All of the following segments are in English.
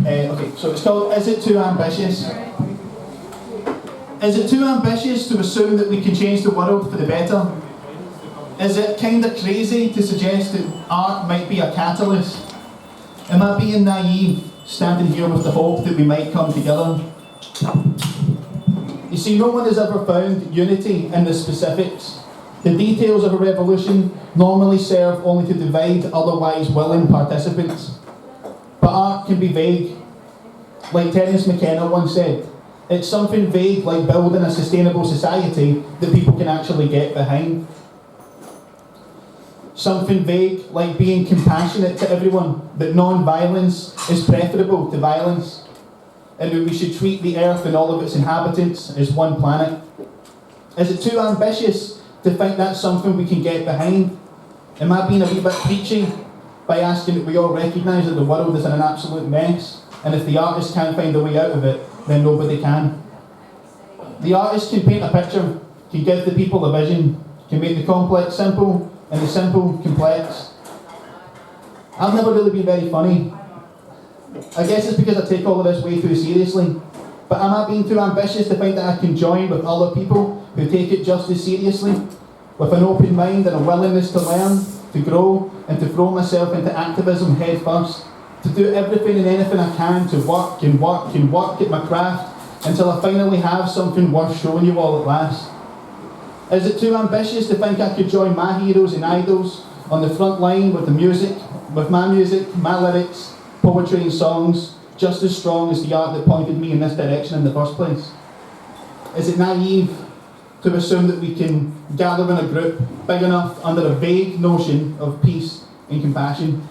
Okay, so it's called Is It Too Ambitious? Is it too ambitious to assume that we can change the world for the better? Is it kind of crazy to suggest that art might be a catalyst? Am I being naive, standing here with the hope that we might come together? You see, no one has ever found unity in the specifics. The details of a revolution normally serve only to divide otherwise willing participants. But art can be vague. Like Terence McKenna once said, it's something vague like building a sustainable society that people can actually get behind. Something vague like being compassionate to everyone, that non-violence is preferable to violence, and that we should treat the earth and all of its inhabitants as one planet. Is it too ambitious to think that's something we can get behind? Am I being a wee bit preachy by asking that we all recognise that the world is in an absolute mess, and if the artist can't find a way out of it, then nobody can? The artist can paint a picture, can give the people a vision, can make the complex simple, and the simple complex. I've never really been very funny. I guess it's because I take all of this way too seriously. But am I being too ambitious to think that I can join with other people who take it just as seriously, with an open mind and a willingness to learn, to grow, and to throw myself into activism head first, to do everything and anything I can to work and work and work at my craft until I finally have something worth showing you all at last? Is it too ambitious to think I could join my heroes and idols on the front line with the music, with my music, my lyrics, poetry and songs, just as strong as the art that pointed me in this direction in the first place? Is it naive to assume that we can gather in a group big enough under a vague notion of peace and compassion?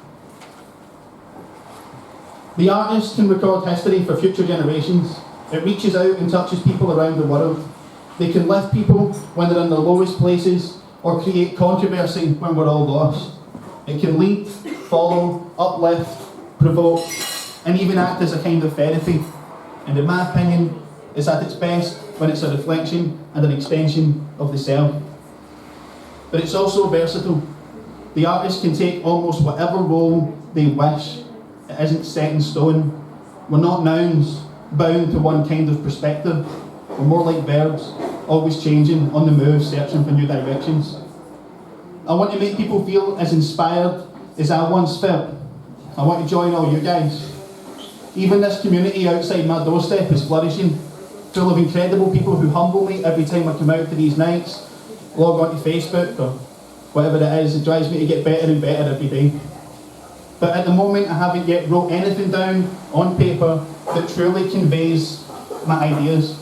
The artist can record history for future generations. It reaches out and touches people around the world. They can lift people when they're in the lowest places, or create controversy when we're all lost. It can lead, follow, uplift, provoke, and even act as a kind of therapy. And in my opinion, it's at its best when it's a reflection and an extension of the self. But it's also versatile. The artist can take almost whatever role they wish. It isn't set in stone. We're not nouns, bound to one kind of perspective. We're more like verbs, always changing, on the move, searching for new directions. I want to make people feel as inspired as I once felt. I want to join all you guys. Even this community outside my doorstep is flourishing, full of incredible people who humble me every time I come out to these nights, log on to Facebook or whatever it is. It drives me to get better and better every day. But at the moment, I haven't yet wrote anything down on paper that truly conveys my ideas.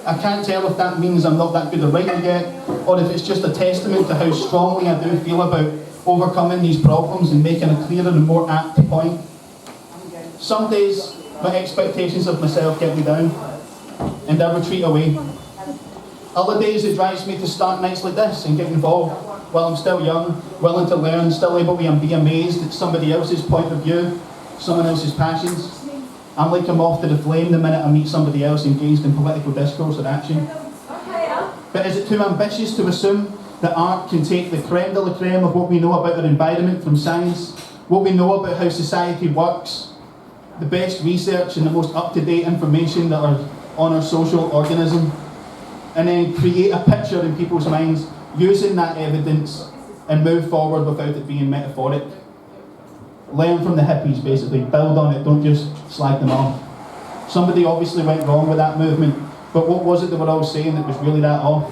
I can't tell if that means I'm not that good at writing yet, or if it's just a testament to how strongly I do feel about overcoming these problems and making a clearer and more apt point. Some days, my expectations of myself get me down, and I retreat away. Other days, it drives me to start nights like this and get involved while I'm still young, willing to learn, still able to be amazed at somebody else's point of view, someone else's passions. I'm like I'm off to the flame the minute I meet somebody else engaged in political discourse or action. But is it too ambitious to assume that art can take the creme de la creme of what we know about our environment from science, what we know about how society works, the best research and the most up-to-date information that are on our social organism, and then create a picture in people's minds using that evidence and move forward without it being metaphoric? Learn from the hippies, basically. Build on it, don't just slag them off. Somebody obviously went wrong with that movement, but what was it they were all saying that was really that off?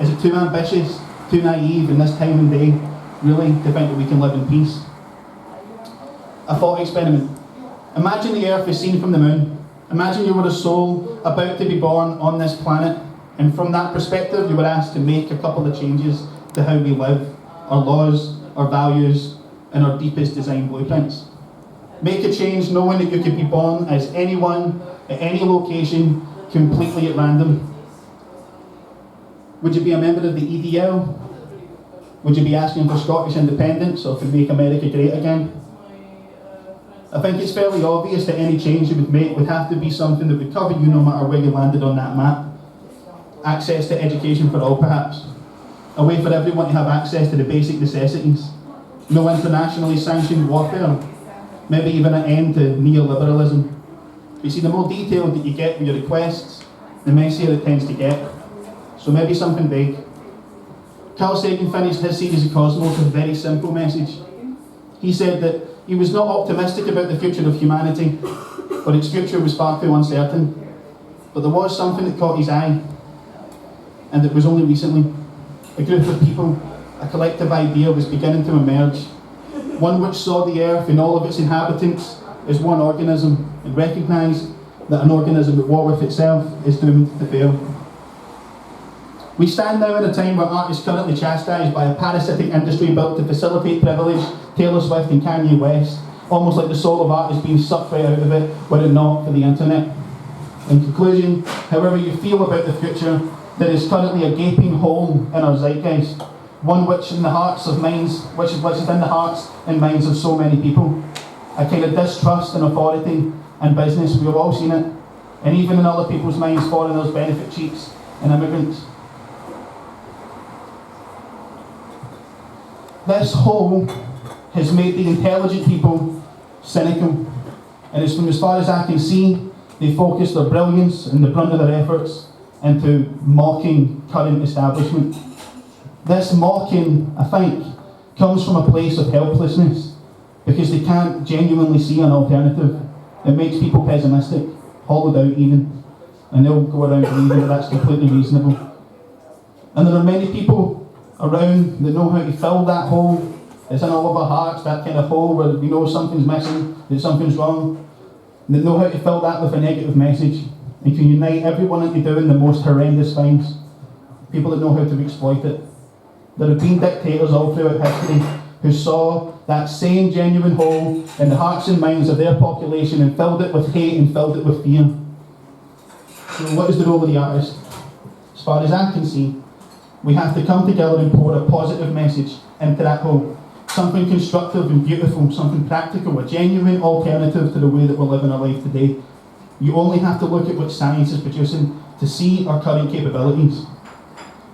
Is it too ambitious, too naive in this time and day, really, to think that we can live in peace? A thought experiment. Imagine the earth is seen from the moon. Imagine you were a soul about to be born on this planet, and from that perspective you were asked to make a couple of changes to how we live, our laws, our values, and our deepest design blueprints. Make a change knowing that you could be born as anyone, at any location, completely at random. Would you be a member of the EDL? Would you be asking for Scottish independence or to make America great again? I think it's fairly obvious that any change you would make would have to be something that would cover you no matter where you landed on that map. Access to education for all, perhaps. A way for everyone to have access to the basic necessities. No internationally sanctioned warfare. maybe even an end to neoliberalism. But you see, the more detailed that you get with your requests, the messier it tends to get. So maybe something big. Carl Sagan finished his series of Cosmos with a very simple message. He said that he was not optimistic about the future of humanity, but its future was far too uncertain. But there was something that caught his eye, and it was only recently. A group of people, a collective idea was beginning to emerge, one which saw the earth and all of its inhabitants as one organism, and recognised that an organism at war with itself is doomed to fail. We stand now in a time where art is currently chastised by a parasitic industry built to facilitate privilege, Taylor Swift and Kanye West, almost like the soul of art is being sucked right out of it, were it not for the internet. In conclusion, however you feel about the future, there is currently a gaping hole in our zeitgeist, one which in the hearts of minds, which is in the hearts and minds of so many people. A kind of distrust in authority and business, we've all seen it, and even in other people's minds, foreigners, benefit cheats and immigrants. This hole has made the intelligent people cynical, and it's from as far as I can see, they focus their brilliance and the brunt of their efforts into mocking current establishment. This mocking, I think, comes from a place of helplessness, because they can't genuinely see an alternative. It makes people pessimistic, hollowed out even, and they'll go around believing that that's completely reasonable. And there are many people around that know how to fill that hole. It's in all of our hearts, that kind of hole where we know something's missing, that something's wrong, and they know how to fill that with a negative message, and can unite everyone into doing the most horrendous things. People that know how to exploit it. There have been dictators all throughout history who saw that same genuine hole in the hearts and minds of their population and filled it with hate and filled it with fear. So what is the role of the artist? As far as I can see, we have to come together and pour a positive message into that hole. Something constructive and beautiful, something practical, a genuine alternative to the way that we're living our life today. You only have to look at what science is producing to see our current capabilities.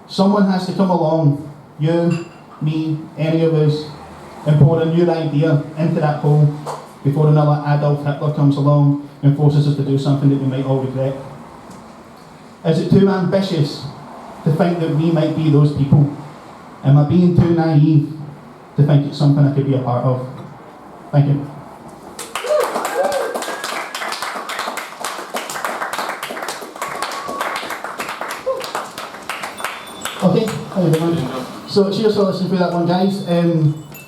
Someone has to come along, you, me, any of us, and pour a new idea into that hole before another Adolf Hitler comes along and forces us to do something that we might all regret. Is it too ambitious to think that we might be those people? Am I being too naive to think it's something I could be a part of? Thank you. Okay, hi everyone. So cheers for listening to that one, guys.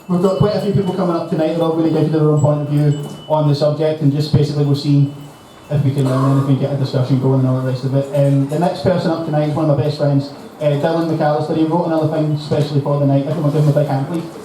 We've got quite a few people coming up tonight that are all going to give you their own point of view on the subject, and just basically we'll see if we can learn anything, get a discussion going and all the rest of it. The next person up tonight is one of my best friends, Dylan McAllister. He wrote another thing especially for the night. Everyone give him a big hand, please.